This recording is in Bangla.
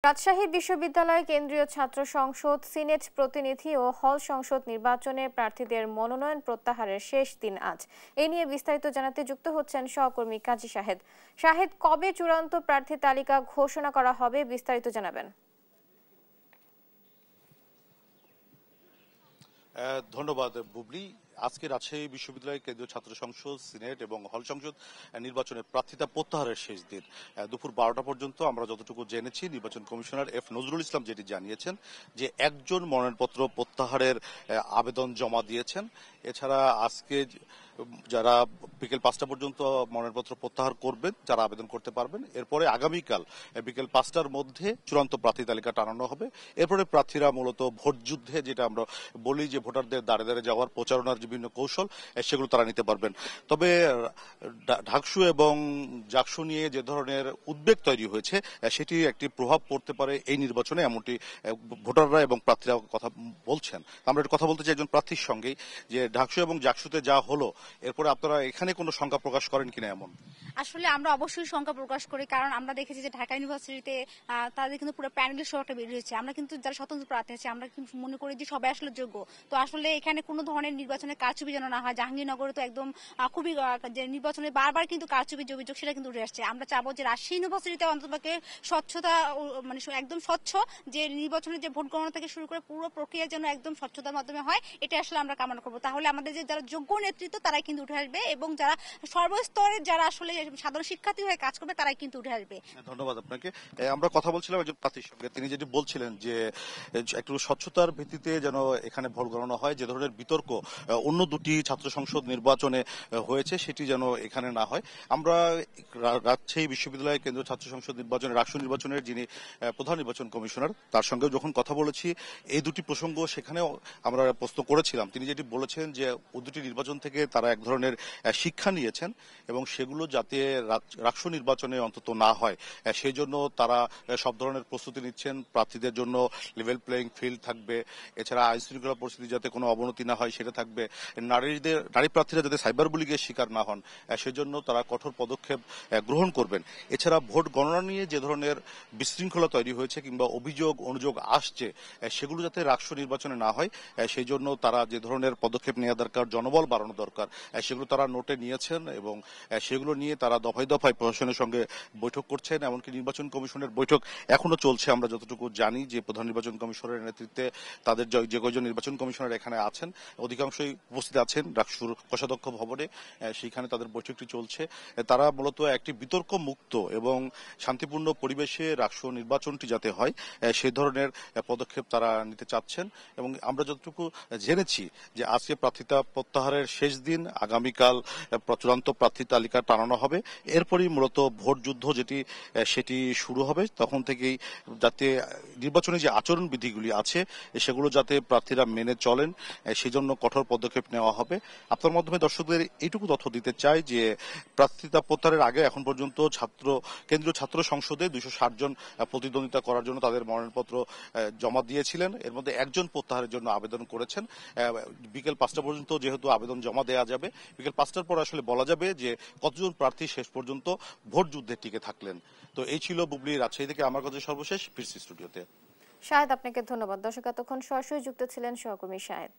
রাজশাহী বিশ্ববিদ্যালয় কেন্দ্রীয় ছাত্র সংসদ, সিনেট প্রতিনিধি ও হল সংসদ নির্বাচনে প্রার্থীদের মনোনয়ন প্রত্যাহারের শেষ দিন আজ। এ নিয়ে বিস্তারিত জানাতে যুক্ত হচ্ছেন সহকর্মী কাজী শাহেদ। শাহেদ, কবে চূড়ান্ত প্রার্থী তালিকা ঘোষণা করা হবে, বিস্তারিত জানাবেন। ধন্যবাদ বুবলি। আজকে রাজশাহী বিশ্ববিদ্যালয় কেন্দ্রীয় ছাত্র সংসদ, সিনেট এবং হল সংসদ নির্বাচনের প্রার্থিতা প্রত্যাহারের শেষ দিন। দুপুর 12টা পর্যন্ত আমরা যতটুকু জেনেছি, নির্বাচন কমিশনার এফ নজরুল ইসলাম যেটি জানিয়েছেন যে একজন মনোনয়নপত্র প্রত্যাহারের আবেদন জমা দিয়েছেন। এছাড়া আজকে যারা বিকেল 5টা পর্যন্ত মনোনয়নপত্র প্রত্যাহার করবেন, যারা আবেদন করতে পারবেন, এরপরে আগামীকাল বিকেল 5টার মধ্যে চূড়ান্ত প্রার্থী তালিকা টানানো হবে। এরপরে প্রার্থীরা মূলত ভোট যুদ্ধে, যেটা আমরা বলি যে ভোটারদের দাঁড়ে দাঁড়ে যাওয়ার প্রচারণার বিভিন্ন কৌশল, সেগুলো তারা নিতে পারবেন। তবে ঢাকসু এবং জাকসু নিয়ে যে ধরনের উদ্বেগ তৈরি হয়েছে, সেটি একটি প্রভাব পড়তে পারে এই নির্বাচনে, এমনটি ভোটাররা এবং প্রার্থীরা কথা বলছেন। আমরা একটু কথা বলতে চাই একজন প্রার্থীর সঙ্গেই, যে ঢাকসু এবং জাকসুতে যা হলো, এরপরে আপনারা এখানে কোনো শঙ্কা প্রকাশ করেন কিনা? এমন আসলে আমরা অবশ্যই শঙ্কা প্রকাশ করি, কারণ আমরা দেখেছি যে ঢাকা ইউনিভার্সিটিতে তাদের কিন্তু পুরো প্যানেল শো একটা বের হয়েছে। আমরা কিন্তু যারা স্বতন্ত্র প্রার্থী আছে, আমরা কিন্তু মনে করি যে সবাই আসলে যোগ্য। তো আসলে এখানে কোনো ধরনের নির্বাচনের কারচুপি যেন না হয়। জাহাঙ্গীরনগরে তো একদম খুবই যে নির্বাচনে বারবার কিন্তু কারচুপির অভিযোগ, সেটা কিন্তু উঠে আসছে। আমরা চাবো যে রাজশাহী ইউনিভার্সিটিতে অন্ততপক্ষে স্বচ্ছতা, মানে একদম স্বচ্ছ, যে নির্বাচনের যে ভোট গণনা থেকে শুরু করে পুরো প্রক্রিয়া যেন একদম স্বচ্ছতার মাধ্যমে হয়, এটা আসলে আমরা কামনা করবো। তাহলে আমাদের যে যারা যোগ্য নেতৃত্ব, তারাই কিন্তু উঠে আসবে, এবং যারা সর্বস্তরের যারা আসলে সাধারণ শিক্ষার্থী হয়ে কাজ করবে, তারাই কিন্তু উঠে আসবে। ধন্যবাদ আপনাকে। আমরা কথা বলছিলাম একজন প্রার্থীর সঙ্গে, তিনি যেটি বলছিলেন যে একটু স্বচ্ছতার ভিত্তিতে যেন এখানে ভোট গণনা হয়, যে ধরনের বিতর্ক অন্য দুটি ছাত্র সংসদ নির্বাচনে হয়েছে, সেটি যেন এখানে না হয়। আমরা রাজশাহী বিশ্ববিদ্যালয় কেন্দ্রীয় ছাত্র সংসদ নির্বাচনের, রাষ্ট্র নির্বাচনের যিনি প্রধান নির্বাচন কমিশনার, তার সঙ্গে যখন কথা বলেছি এই দুটি প্রসঙ্গ, সেখানেও আমরা প্রশ্ন করেছিলাম। তিনি যেটি বলেছেন যে ওই দুটি নির্বাচন থেকে তারা এক ধরনের শিক্ষা নিয়েছেন, এবং সেগুলো যাতে রাষ্ট্র নির্বাচনে অন্তত না হয়, সেই জন্য তারা সব ধরনের প্রস্তুতি নিচ্ছেন। প্রার্থীদের জন্য লেভেল প্লেইং ফিল্ড থাকবে, এছাড়া আইন শৃঙ্খলা পরিস্থিতি যাতে কোনো অবনতি না হয় সেটা থাকবে, নারী প্রার্থীরা যাতে সাইবার বুলিংয়ের শিকার না হন, সেজন্য তারা কঠোর পদক্ষেপ গ্রহণ করবেন। এছাড়া ভোট গণনা নিয়ে যে ধরনের বিশৃঙ্খলা তৈরি হয়েছে কিংবা অভিযোগ অনুযোগ আসছে, সেগুলো যাতে রাষ্ট্র নির্বাচনে না হয়, সেই জন্য তারা যে ধরনের পদক্ষেপ নেওয়া দরকার, জনবল বাড়ানো দরকার, সেগুলো তারা নোটে নিয়েছেন, এবং সেগুলো নিয়ে তারা দফায় দফায় প্রশাসনের সঙ্গে বৈঠক করছেন। এমনকি নির্বাচন কমিশনের বৈঠক এখনো চলছে। আমরা যতটুকু জানি যে প্রধান নির্বাচন কমিশনের নেতৃত্বে তাদের যে কয়েকজন নির্বাচন কমিশনার এখানে আছেন, অধিকাংশই উপস্থিত আছেন ডাকসুর কোষাধ্যক্ষ ভবনে। সেখানে তাদের বৈঠকটি চলছে। তারা মূলত একটি বিতর্ক মুক্ত এবং শান্তিপূর্ণ পরিবেশে রাষ্ট্র নির্বাচনটি যাতে হয়, সেই ধরনের পদক্ষেপ তারা নিতে চাচ্ছেন। এবং আমরা যতটুকু জেনেছি যে আজকে প্রার্থিতা প্রত্যাহারের শেষ দিন, আগামীকাল চূড়ান্ত প্রার্থী তালিকা টানানো হবে। এরপরই মূলত ভোট যুদ্ধ সেটি শুরু হবে। তখন থেকেই যাতে নির্বাচনে যে আচরণ বিধিগুলি আছে, সেগুলো যাতে প্রার্থীরা মেনে চলেন, সেজন্য কঠোর পদক্ষেপ নেওয়া হবে। আপনার মাধ্যমে দর্শকদের এইটুকু তথ্য দিতে চাই যে প্রার্থিতা প্রত্যাহারের আগে এখন পর্যন্ত কেন্দ্রীয় ছাত্র সংসদে 260 জন প্রতিদ্বন্দ্বিতা করার জন্য তাদের মনোনয়নপত্র জমা দিয়েছিলেন। এর মধ্যে একজন প্রত্যাহারের জন্য আবেদন করেছেন। বিকেল 5টা পর্যন্ত যেহেতু আবেদন জমা দেওয়া যাবে, বিকেল 5টার পর আসলে বলা যাবে যে কতজন প্রার্থী শেষ পর্যন্ত ভোট যুদ্ধে টিকে থাকলেন। তো এই ছিল বুবলি, রাজশাহী থেকে আমার কাছে সর্বশেষ। ফিরছি স্টুডিওতে। শাহেদ, আপনাকে ধন্যবাদ। দর্শক, এতক্ষণ সরাসরি যুক্ত ছিলেন সহকর্মী শাহেদ।